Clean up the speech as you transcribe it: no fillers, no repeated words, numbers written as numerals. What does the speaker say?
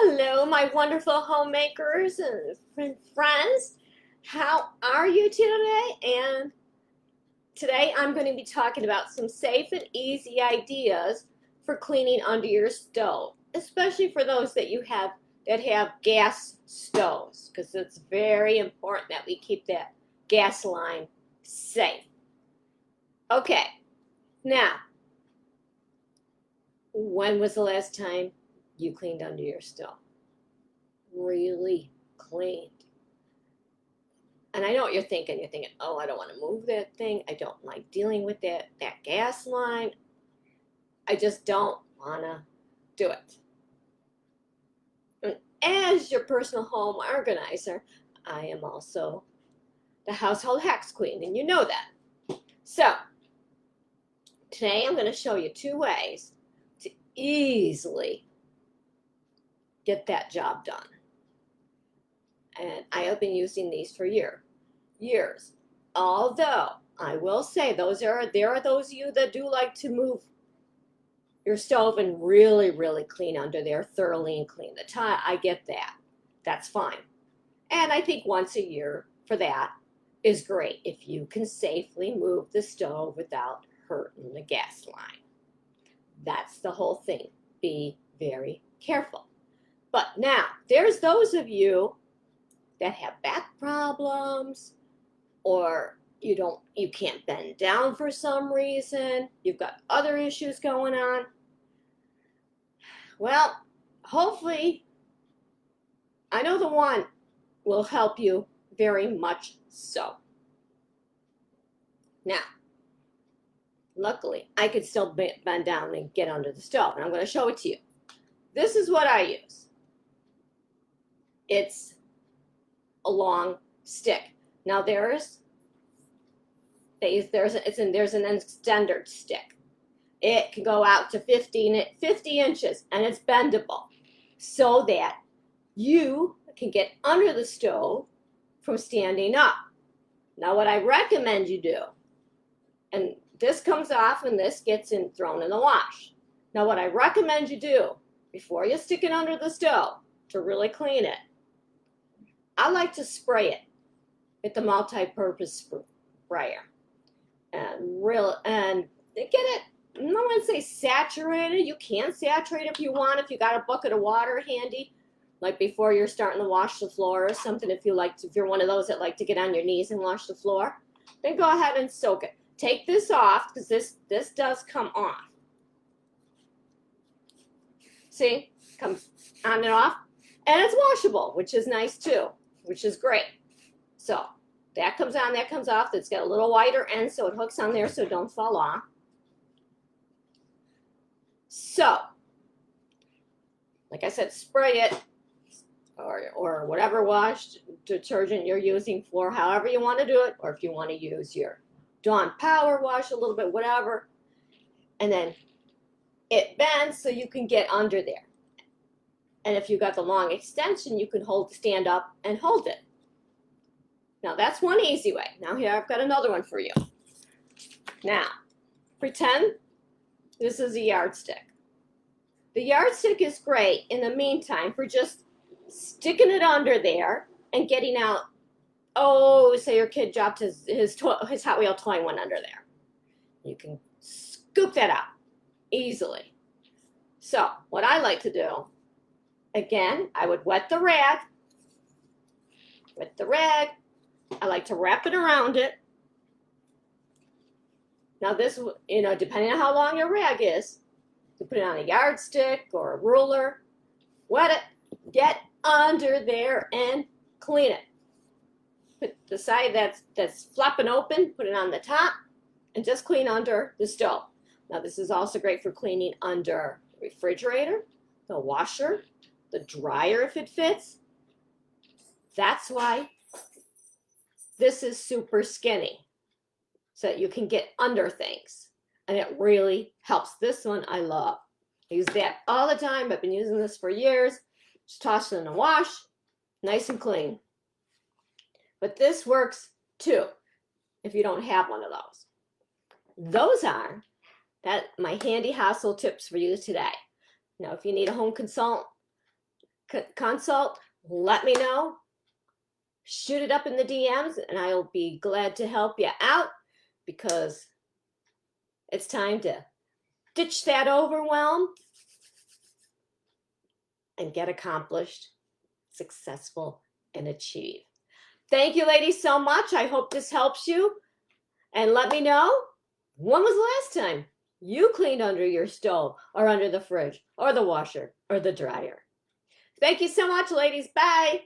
Hello, my wonderful homemakers and friends. How are you today? And today I'm going to be talking about some safe and easy ideas for cleaning under your stove, especially for those that have gas stoves, because it's very important that we keep that gas line safe. Okay, now, when was the last time you cleaned under your stove? Really cleaned. And I know what you're thinking. You're thinking, oh, I don't want to move that thing. I don't like dealing with that gas line. I just don't want to do it. And as your personal home organizer, I am also the household hacks queen, and you know that. So today I'm going to show you 2 ways to easily get that job done. And I have been using these for years. Although I will say there are those of you that do like to move your stove and really clean under there thoroughly and clean the tile. I get that. That's fine. And I think once a year for that is great if you can safely move the stove without hurting the gas line. That's the whole thing. Be very careful. But now, there's those of you that have back problems, or you can't bend down for some reason, you've got other issues going on. Well, hopefully, I know the one will help you very much so. Now, luckily, I could still bend down and get under the stove, and I'm going to show it to you. This is what I use. It's a long stick. Now there's an extender stick. It can go out to 50 inches, and it's bendable so that you can get under the stove from standing up. Now what I recommend you do, and this comes off and this gets thrown in the wash. Now what I recommend you do before you stick it under the stove to really clean it, I like to spray it with the multi-purpose sprayer and get it, I don't want to say saturated. You can saturate if you want, if you got a bucket of water handy, like before you're starting to wash the floor or something. If you're one of those that like to get on your knees and wash the floor, then go ahead and soak it. Take this off, because this does come off. See, comes on and off, and it's washable, which is nice too, which is great. So that comes on, that comes off. It's got a little wider end, so it hooks on there so it don't fall off. So, like I said, spray it, or whatever wash detergent you're using for however you want to do it, or if you want to use your Dawn Power Wash a little bit, whatever. And then it bends so you can get under there. And if you got the long extension, you can stand up and hold it. Now that's one easy way. Now here I've got another one for you. Now, pretend this is a yardstick. The yardstick is great in the meantime for just sticking it under there and getting out. Oh, say your kid dropped his Hot Wheel toy and went under there. You can scoop that out easily. So what I like to do, again, I would wet the rag. With the rag, I like to wrap it around it. Now this, depending on how long your rag is, you put it on a yardstick or a ruler, wet it, get under there and clean it. Put the side that's flopping open, put it on the top, and just clean under the stove. Now this is also great for cleaning under the refrigerator, the washer, the dryer if it fits. That's why this is super skinny, so that you can get under things, and it really helps. This one I love. I use that all the time. I've been using this for years. Just toss it in the wash, nice and clean. But this works too if you don't have one of those. Those are my handy household tips for you today. Now, if you need a home consult, let me know. Shoot it up in the DMs and I'll be glad to help you out, because it's time to ditch that overwhelm and get accomplished, successful, and achieve. Thank you, ladies, so much. I hope this helps you. And let me know, when was the last time you cleaned under your stove or under the fridge or the washer or the dryer? Thank you so much, ladies. Bye.